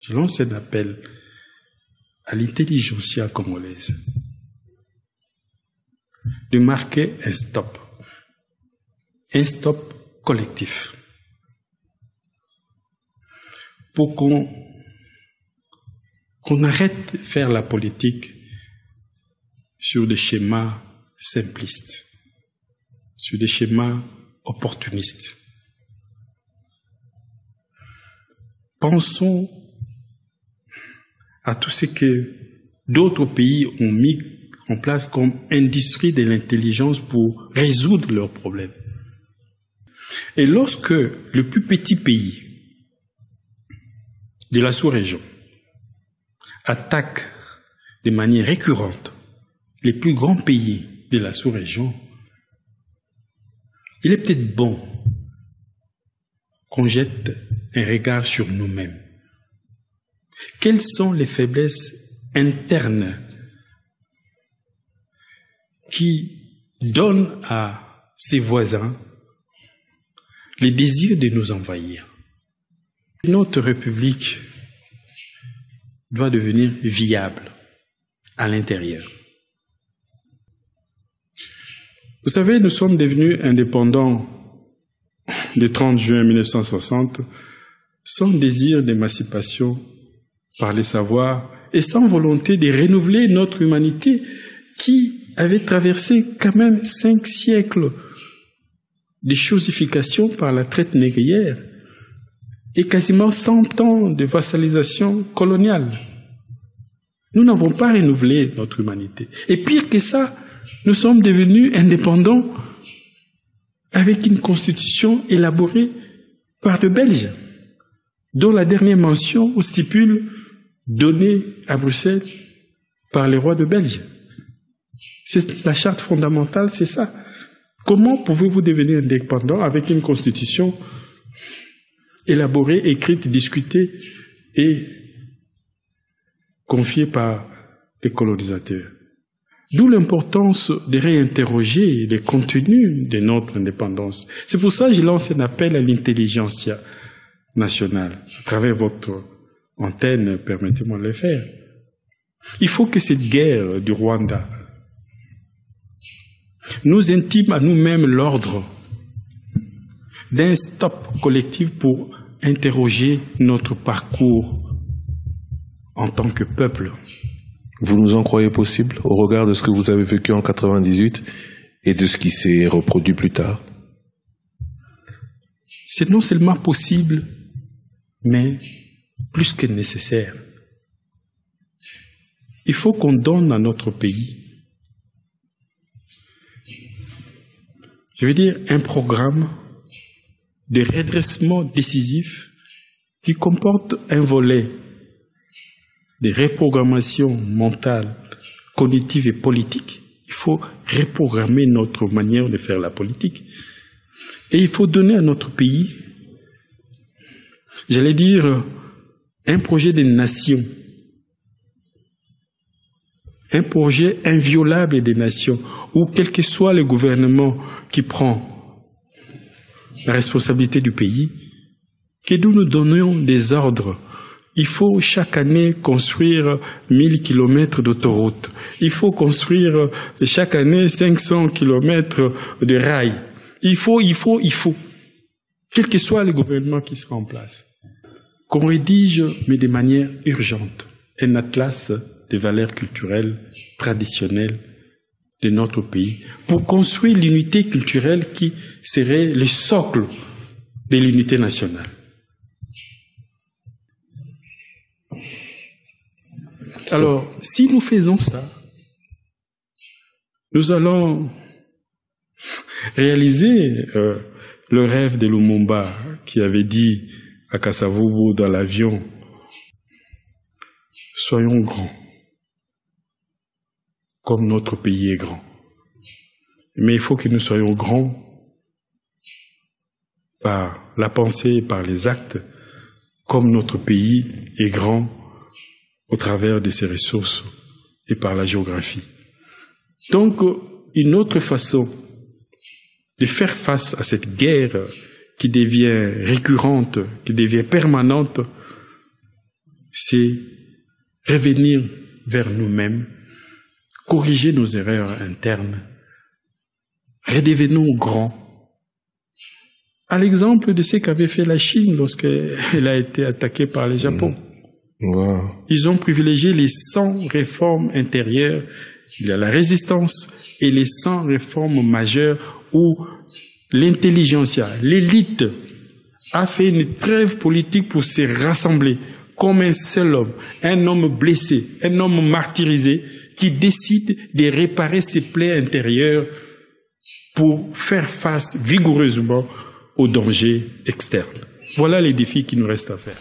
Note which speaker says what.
Speaker 1: Je lance un appel à l'intelligentsia congolaise de marquer un stop collectif, pour qu'on arrête de faire la politique sur des schémas simplistes, sur des schémas opportunistes. Pensons à tout ce que d'autres pays ont mis en place comme industrie de l'intelligence pour résoudre leurs problèmes. Et lorsque le plus petit pays de la sous-région attaque de manière récurrente les plus grands pays de la sous-région, il est peut-être bon qu'on jette un regard sur nous-mêmes. Quelles sont les faiblesses internes qui donnent à ses voisins le désir de nous envahir? Notre République doit devenir viable à l'intérieur. Vous savez, nous sommes devenus indépendants le 30 juin 1960 sans désir d'émancipation par les savoirs et sans volonté de renouveler notre humanité qui avait traversé quand même 5 siècles de chosification par la traite négrière et quasiment 100 ans de vassalisation coloniale. Nous n'avons pas renouvelé notre humanité. Et pire que ça, nous sommes devenus indépendants avec une constitution élaborée par les Belges, dont la dernière mention stipule donnée à Bruxelles par les rois de Belge. C'est la charte fondamentale, c'est ça. Comment pouvez-vous devenir indépendant avec une constitution élaborée, écrite, discutée et confiée par les colonisateurs? D'où l'importance de réinterroger les contenus de notre indépendance. C'est pour ça que je lance un appel à l'intelligentsia nationale. À travers votre antenne, permettez-moi de le faire. Il faut que cette guerre du Rwanda nous intime à nous-mêmes l'ordre d'un stop collectif pour interroger notre parcours en tant que peuple.
Speaker 2: Vous nous en croyez possible au regard de ce que vous avez vécu en 98 et de ce qui s'est reproduit plus tard?
Speaker 1: C'est non seulement possible, mais plus que nécessaire. Il faut qu'on donne à notre pays, je veux dire, un programme de redressement décisif qui comporte un volet de reprogrammation mentale, cognitive et politique. Il faut reprogrammer notre manière de faire la politique. Et il faut donner à notre pays, j'allais dire, un projet de nation, un projet inviolable des nations, où quel que soit le gouvernement qui prend la responsabilité du pays, que nous donnions des ordres. Il faut chaque année construire 1000 kilomètres d'autoroute. Il faut construire chaque année 500 kilomètres de rails. Il faut. Quel que soit le gouvernement qui sera en place. Qu'on rédige, mais de manière urgente, un atlas des valeurs culturelles traditionnelles de notre pays pour construire l'unité culturelle qui serait le socle de l'unité nationale. Alors, si nous faisons ça, nous allons réaliser le rêve de Lumumba qui avait dit à Kasavubu dans l'avion, « Soyons grands, comme notre pays est grand. » Mais il faut que nous soyons grands par la pensée et par les actes, comme notre pays est grand au travers de ses ressources et par la géographie. Donc, une autre façon de faire face à cette guerre qui devient récurrente, qui devient permanente, c'est revenir vers nous-mêmes, corriger nos erreurs internes, redevenons grands. À l'exemple de ce qu'avait fait la Chine lorsqu'elle a été attaquée par le Japon.
Speaker 2: Wow.
Speaker 1: Ils ont privilégié les 100 réformes intérieures. Il y a la résistance et les 100 réformes majeures où l'intelligentsia, l'élite, a fait une trêve politique pour se rassembler comme un seul homme, un homme blessé, un homme martyrisé qui décide de réparer ses plaies intérieures pour faire face vigoureusement aux dangers externes. Voilà les défis qui nous restent à faire.